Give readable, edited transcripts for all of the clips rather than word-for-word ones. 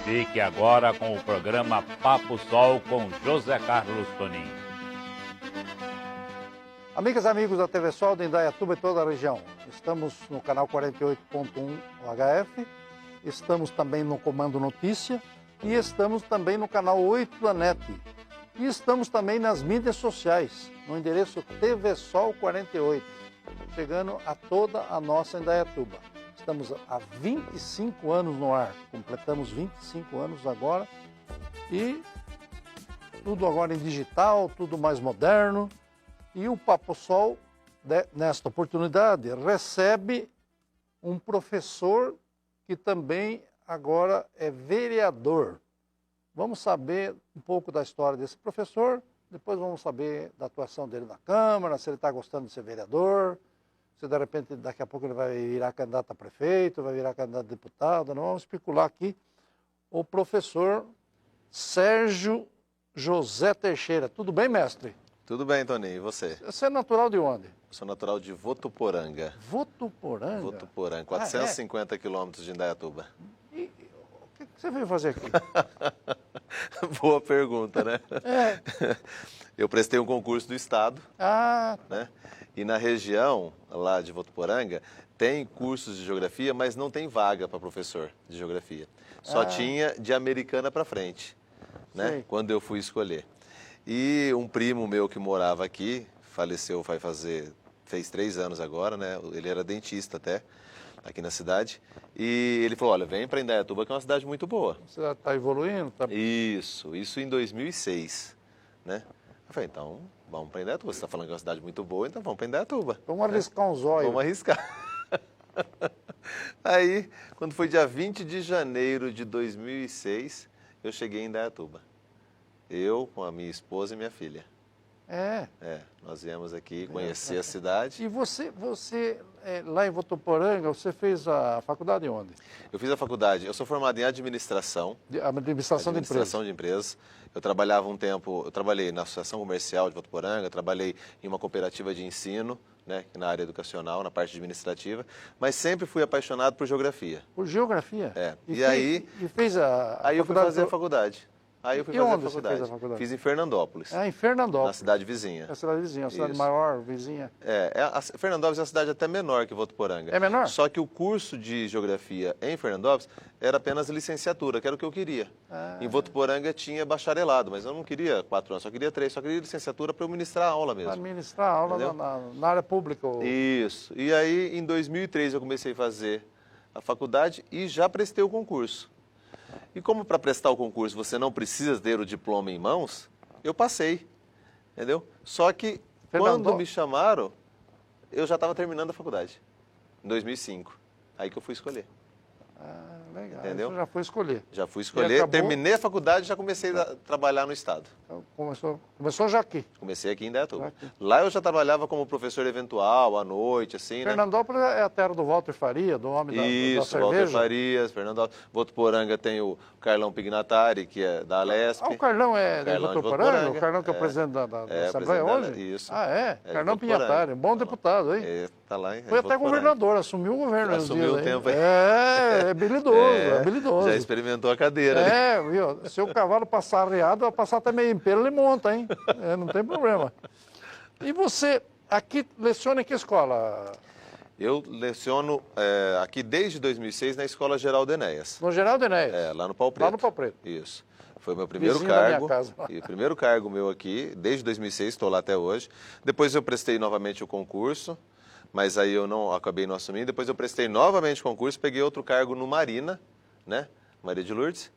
Fique agora com o programa Papo Sol com José Carlos Toninho. Amigas e amigos da TV Sol de Indaiatuba e toda a região, estamos no canal 48.1 HF, estamos também no Comando Notícia e estamos também no canal 8 da NET. E estamos também nas mídias sociais, no endereço TV Sol 48, chegando a toda a nossa Indaiatuba. Estamos há 25 anos no ar, completamos 25 anos agora e tudo agora em digital, tudo mais moderno. E o Papo Sol, nesta oportunidade, recebe um professor que também agora é vereador. Vamos saber um pouco da história desse professor, depois vamos saber da atuação dele na Câmara, se ele está gostando de ser vereador, se de repente daqui a pouco ele vai virar candidato a prefeito, vai virar candidato a deputado. Não vamos especular aqui. O professor Sérgio José Teixeira. Tudo bem, mestre? Tudo bem, Toninho. E você? Você é natural de onde? Eu sou natural de Votuporanga. Votuporanga? Votuporanga, 450 quilômetros de Indaiatuba. E o que você veio fazer aqui? Boa pergunta, né? É. Eu prestei um concurso do Estado, Ah, né? E na região lá de Votuporanga tem cursos de geografia, mas não tem vaga para professor de geografia. Só tinha de Americana para frente, né? Sei. Quando eu fui escolher. E um primo meu que morava aqui, faleceu, fez 3 anos agora, né? Ele era dentista até, aqui na cidade. E ele falou, olha, vem para Indaiatuba, que é uma cidade muito boa. você está evoluindo? Tá... Isso em 2006, né? Eu falei, então, vamos para Indaiatuba. Você está falando que é uma cidade muito boa, então vamos para Indaiatuba. Vamos arriscar um zóio. Vamos arriscar. Aí, quando foi dia 20 de janeiro de 2006, eu cheguei em Indaiatuba. Eu, com a minha esposa e minha filha. É. Nós viemos aqui conhecer a cidade. E você lá em Votuporanga, você fez a faculdade onde? Eu fiz a faculdade, eu sou formado em administração. Administração de Administração de empresas. Eu trabalhava um tempo, eu trabalhei na Associação Comercial de Votuporanga, trabalhei em uma cooperativa de ensino, né, na área educacional, na parte administrativa, mas sempre fui apaixonado por geografia. Por geografia? E fez a aí eu fui fazer a faculdade. E onde você fez a faculdade? Fiz em Fernandópolis. Em Fernandópolis. Na cidade vizinha. Na cidade vizinha, a cidade Isso. maior, vizinha. Fernandópolis é uma cidade até menor que Votuporanga. É menor? Só que o curso de geografia em Fernandópolis era apenas licenciatura, que era o que eu queria. Em Votuporanga tinha bacharelado, mas eu não queria 4 anos, só queria 3, só queria licenciatura para eu ministrar aula mesmo. Para ministrar aula na área pública. Isso. E aí, em 2003, eu comecei a fazer a faculdade e já prestei o concurso. E como para prestar o concurso você não precisa ter o diploma em mãos, eu passei, entendeu? Só que quando me chamaram, eu já estava terminando a faculdade, em 2005. Aí que eu fui escolher. Legal. Entendeu? Você já foi escolher. Já fui escolher, terminei a faculdade e já comecei a trabalhar no Estado. Então, começou já aqui. Comecei aqui em Indaiatuba. Lá eu já trabalhava como professor eventual, à noite, assim, né? Fernandópolis é a terra do Walter Faria, do homem da Isso, cerveja. Walter Farias, Fernandópolis. Votuporanga tem o Carlão Pignatari, que é da Alesp. O Carlão é de Votuporanga? O Carlão que é o presidente da Assembleia hoje? Isso. Carlão Pignatari, bom deputado, hein? Tá lá em Foi até governador, assumiu o governo. Assumiu o tempo aí. É habilidoso, habilidoso. Já experimentou a cadeira. Viu? Se o cavalo passar arreado, vai passar até meio em pelo, ele monta, hein? Não tem problema. E você, aqui, leciona em que escola? Eu leciono aqui desde 2006 na Escola Geraldo Enéas. No Geraldo Enéas? Lá no Pau Preto. Lá no Pau Preto. Isso. Foi o meu primeiro Vizinho da minha cargo. casa. E o primeiro cargo meu aqui, desde 2006, estou lá até hoje. Depois eu prestei novamente o concurso, mas aí eu acabei não assumindo. Depois eu prestei novamente o concurso, peguei outro cargo no Marina, né? Maria de Lourdes.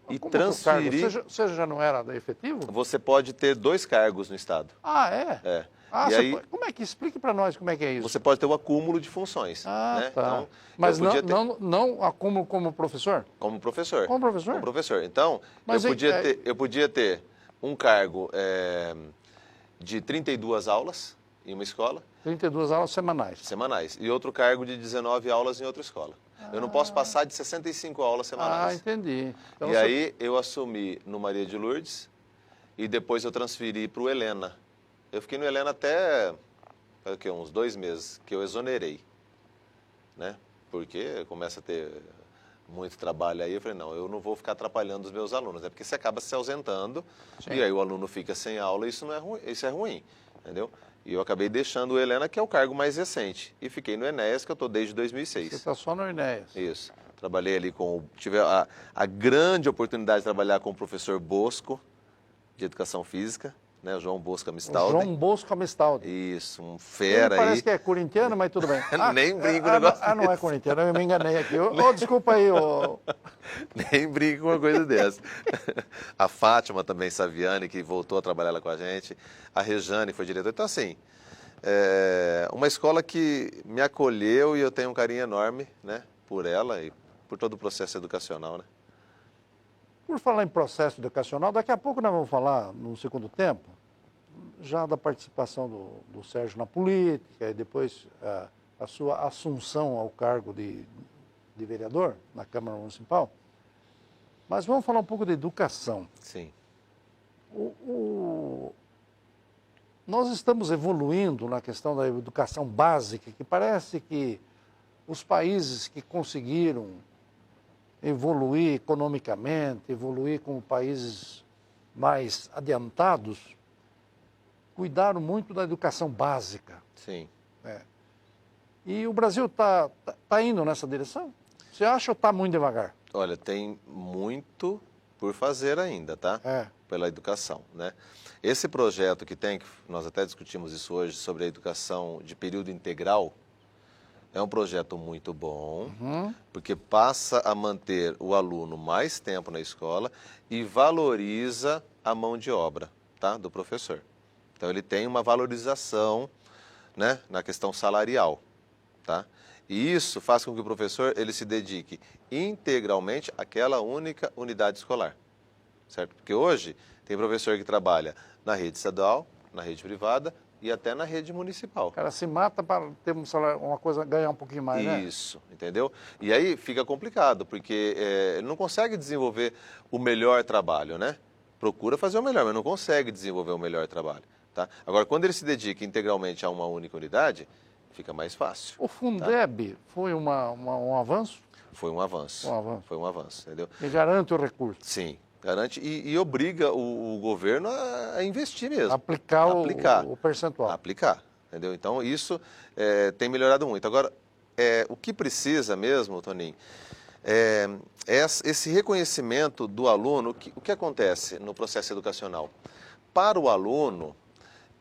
E transferi... Você já não era da efetivo? Você pode ter 2 cargos no Estado. É? E aí, como é que explique para nós como é que é isso? Você pode ter o acúmulo de funções. Né? Tá. Então, mas não acúmulo como professor? Como professor. Como professor? Como professor. Então, eu podia ter um cargo de 32 aulas em uma escola. 32 aulas semanais. Semanais. E outro cargo de 19 aulas em outra escola. Eu não posso passar de 65 aulas semanais. Entendi. Então, aí eu assumi no Maria de Lourdes e depois eu transferi para o Helena. Eu fiquei no Helena até uns 2 meses, que eu exonerei, né? Porque começa a ter muito trabalho aí. Eu falei, não, eu não vou ficar atrapalhando os meus alunos, porque você acaba se ausentando, Sim. e aí o aluno fica sem aula, isso não é ruim, isso é ruim, entendeu? E eu acabei deixando o Helena, que é o cargo mais recente, e fiquei no Enéas, que eu estou desde 2006. Você está só no Enéas. Isso. Trabalhei ali tive a grande oportunidade de trabalhar com o professor Bosco, de Educação Física, né, o João Bosco Amistaldi. João Bosco Amistaldi. Isso, um Ele fera parece aí. que é corintiano, mas tudo bem. Nem brinco com o negócio não é corintiano, eu me enganei aqui. Desculpa aí. Nem brinco com uma coisa dessa. A Fátima também, Saviani, que voltou a trabalhar lá com a gente. A Rejane foi diretora. Então, assim, uma escola que me acolheu e eu tenho um carinho enorme, né, por ela e por todo o processo educacional, né? Por falar em processo educacional, daqui a pouco nós vamos falar, no segundo tempo, já da participação do Sérgio na política e depois a sua assunção ao cargo de vereador na Câmara Municipal. Mas vamos falar um pouco de educação. Sim. Nós estamos evoluindo na questão da educação básica, que parece que os países que conseguiram evoluir economicamente, evoluir como países mais adiantados, cuidaram muito da educação básica. Sim. E o Brasil está indo nessa direção? Você acha ou está muito devagar? Olha, tem muito por fazer ainda, tá? Pela educação, né? Esse projeto que nós até discutimos isso hoje, sobre a educação de período integral, é um projeto muito bom, porque passa a manter o aluno mais tempo na escola e valoriza a mão de obra, tá, do professor. Então, ele tem uma valorização, né, na questão salarial, tá? E isso faz com que o professor ele se dedique integralmente àquela única unidade escolar, certo? Porque hoje tem professor que trabalha na rede estadual, na rede privada e até na rede municipal. O cara se mata para ter um salário, uma coisa, ganhar um pouquinho mais, né? Isso, entendeu? E aí fica complicado, porque ele não consegue desenvolver o melhor trabalho, né? Procura fazer o melhor, mas não consegue desenvolver o melhor trabalho, tá? Agora, quando ele se dedica integralmente a uma única unidade, fica mais fácil. O Fundeb foi um avanço? Foi um avanço. Foi um avanço, entendeu? E garante o recurso. Sim. Garante e obriga o governo a investir mesmo. Aplicar o percentual. Aplicar, entendeu? Então, isso tem melhorado muito. Agora, o que precisa mesmo, Toninho, é esse reconhecimento do aluno. O que acontece no processo educacional? Para o aluno,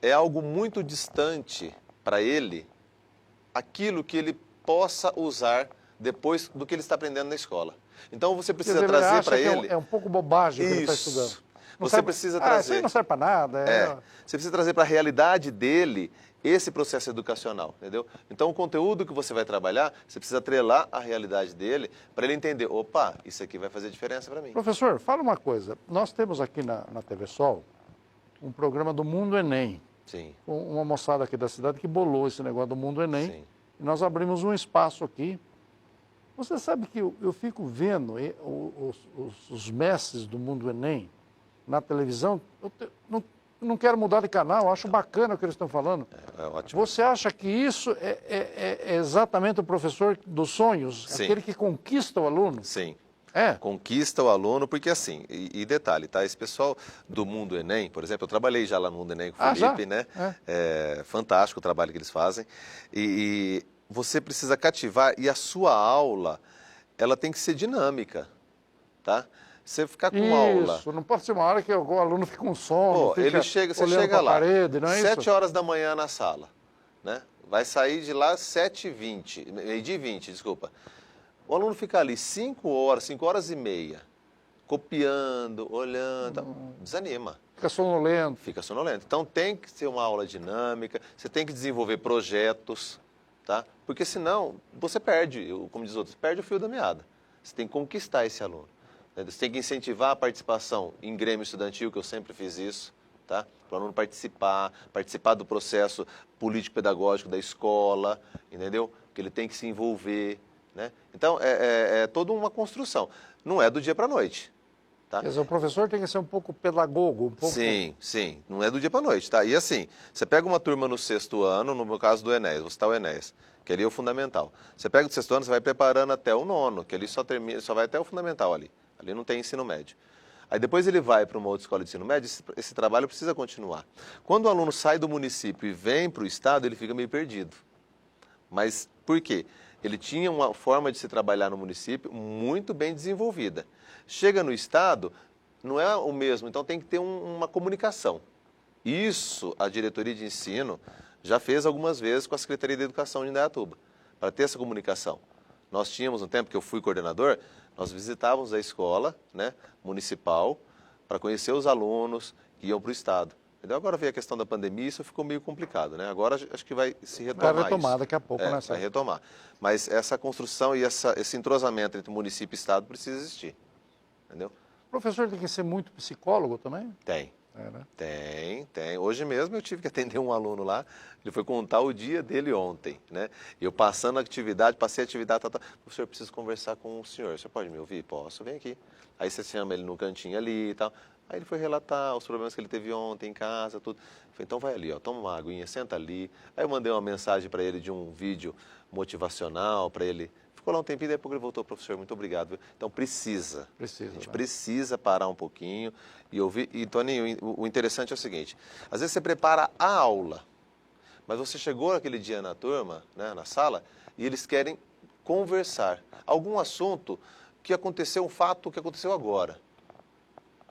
é algo muito distante para ele aquilo que ele possa usar depois do que ele está aprendendo na escola. Então, você precisa trazer para ele... É um pouco bobagem o que ele está estudando. Você precisa trazer... Isso aí não serve para nada. Você precisa trazer para a realidade dele esse processo educacional, entendeu? Então, o conteúdo que você vai trabalhar, você precisa atrelar a realidade dele para ele entender, opa, isso aqui vai fazer diferença para mim. Professor, fala uma coisa. Nós temos aqui na TV Sol um programa do Mundo Enem. Sim. Uma moçada aqui da cidade que bolou esse negócio do Mundo Enem. Sim. E nós abrimos um espaço aqui. Você sabe que eu fico vendo os mestres do Mundo Enem na televisão. Eu não quero mudar de canal, acho bacana o que eles estão falando. É ótimo. Você acha que isso é exatamente o professor dos sonhos? Sim. Aquele que conquista o aluno? Sim. É. Conquista o aluno, porque assim, e detalhe, tá? Esse pessoal do Mundo Enem, por exemplo, eu trabalhei já lá no Mundo Enem com o Felipe, né? É fantástico o trabalho que eles fazem. E você precisa cativar, e a sua aula, ela tem que ser dinâmica, tá? Você ficar com uma aula... Isso, não pode ser uma hora que o aluno fica com sono, você chega lá, parede, não é 7 isso? horas da manhã na sala, né? Vai sair de lá 7h20, meio-dia e 20, desculpa. O aluno fica ali 5 horas e meia, copiando, olhando, desanima. Fica sonolento. Fica sonolento. Então tem que ser uma aula dinâmica, você tem que desenvolver projetos, tá? Porque senão você perde, como diz outros, perde o fio da meada. Você tem que conquistar esse aluno. Você tem que incentivar a participação em grêmio estudantil, que eu sempre fiz isso, tá? Para o aluno participar do processo político-pedagógico da escola, entendeu? Que ele tem que se envolver, né? Então, é toda uma construção. Não é do dia para a noite, Tá? Quer dizer, o professor tem que ser um pouco pedagogo, um pouco... Sim, sim. Não é do dia para noite, tá? E assim, você pega uma turma no 6º ano, no meu caso do Enéas, vou citar o Enéas, que ali é o fundamental. Você pega do 6º ano, você vai preparando até o 9º, que ali só vai até o fundamental ali. Ali não tem ensino médio. Aí depois ele vai para uma outra escola de ensino médio, esse trabalho precisa continuar. Quando o aluno sai do município e vem para o estado, ele fica meio perdido. Mas por quê? Ele tinha uma forma de se trabalhar no município muito bem desenvolvida. Chega no estado, não é o mesmo, então tem que ter uma comunicação. Isso a diretoria de ensino já fez algumas vezes com a Secretaria de Educação de Indaiatuba, para ter essa comunicação. Nós tínhamos, no tempo que eu fui coordenador, nós visitávamos a escola, né, municipal para conhecer os alunos que iam para o estado. Entendeu? Agora veio a questão da pandemia, isso ficou meio complicado, né? Agora acho que vai se retomar. Vai retomar daqui a pouco, né? Vai retomar. Mas essa construção e esse entrosamento entre município e estado precisa existir. Entendeu? O professor tem que ser muito psicólogo também? Tem. Né? Tem. Hoje mesmo eu tive que atender um aluno lá, ele foi contar o dia dele ontem, né? Eu passando a atividade, passei a atividade, professor, eu preciso conversar com o senhor, você pode me ouvir? Posso, vem aqui. Aí você chama ele no cantinho ali e tal. Aí ele foi relatar os problemas que ele teve ontem em casa, tudo. Eu falei, então vai ali, ó, toma uma aguinha, senta ali. Aí eu mandei uma mensagem para ele de um vídeo motivacional para ele. Ficou lá um tempinho, depois ele voltou, professor, muito obrigado. Viu? Então precisa. A gente precisa parar um pouquinho e ouvir. E, Toninho, o interessante é o seguinte, às vezes você prepara a aula, mas você chegou aquele dia na turma, né, na sala, e eles querem conversar. Algum assunto que aconteceu, um fato que aconteceu agora.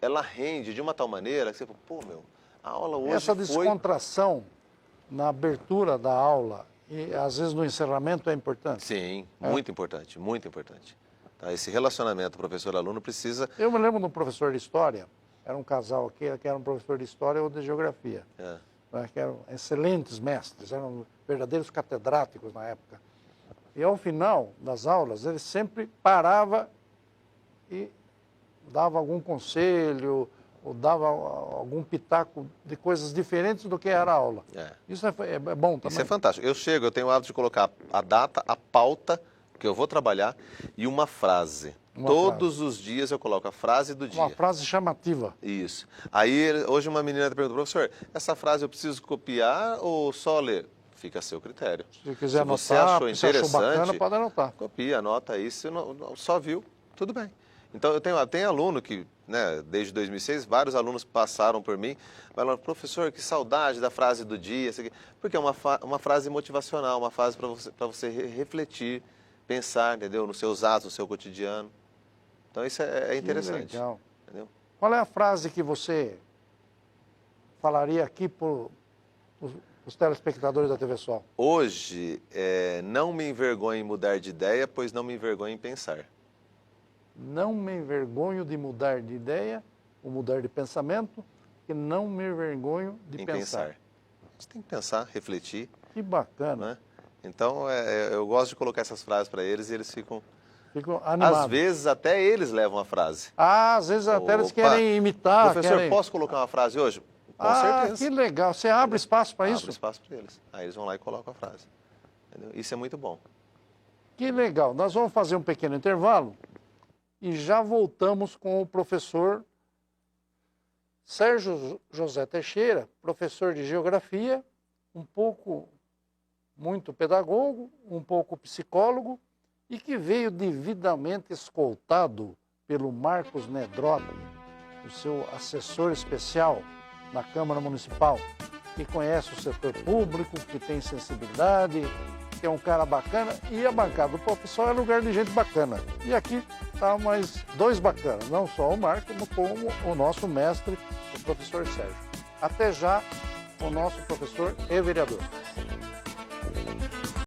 Ela rende de uma tal maneira que você fala, pô, meu, a aula hoje Essa descontração na abertura da aula e às vezes no encerramento é importante? Sim, muito importante, muito importante. Tá, esse relacionamento professor-aluno precisa... Eu me lembro de um professor de história, era um casal aqui, que era um professor de história ou de geografia, né, que eram excelentes mestres, eram verdadeiros catedráticos na época. E ao final das aulas, ele sempre parava e dava algum conselho, ou dava algum pitaco de coisas diferentes do que era a aula. Isso é bom também. Isso é fantástico. Eu tenho o hábito de colocar a data, a pauta que eu vou trabalhar e uma frase. Todos os dias eu coloco a frase do dia. Uma frase chamativa. Isso. Aí hoje uma menina perguntou, professor, essa frase eu preciso copiar ou só ler? Fica a seu critério. Se quiser anotar, você achou interessante, achou bacana, pode anotar. Copia, anota aí. Se não, só viu, tudo bem. Então, eu tenho aluno que, né, desde 2006, vários alunos passaram por mim, falaram, professor, que saudade da frase do dia, porque é uma frase motivacional, uma frase para você refletir, pensar, entendeu, nos seus atos, no seu cotidiano. Então, isso é interessante. Que legal. Entendeu? Qual é a frase que você falaria aqui para os telespectadores da TV Sol? Hoje, não me envergonhe em mudar de ideia, pois não me envergonhe em pensar. Não me envergonho de mudar de ideia, ou mudar de pensamento, que não me envergonho de pensar. Você tem que pensar, refletir. Que bacana. Né? Então, eu gosto de colocar essas frases para eles e eles ficam animados. Às vezes até eles levam a frase. Às vezes até eles querem imitar. Professor, posso colocar uma frase hoje? Com certeza. Que legal. Você abre espaço para isso? Abre espaço para eles. Aí eles vão lá e colocam a frase. Entendeu? Isso é muito bom. Que legal. Nós vamos fazer um pequeno intervalo e já voltamos com o professor Sérgio José Teixeira, professor de Geografia, muito pedagogo, um pouco psicólogo, e que veio devidamente escoltado pelo Marcos Nedrotti, o seu assessor especial na Câmara Municipal, que conhece o setor público, que tem sensibilidade, que é um cara bacana, e a bancada do professor é lugar de gente bacana. E aqui está mais dois bacanas, não só o Marcos, como o nosso mestre, o professor Sérgio. Até já, o nosso professor e vereador.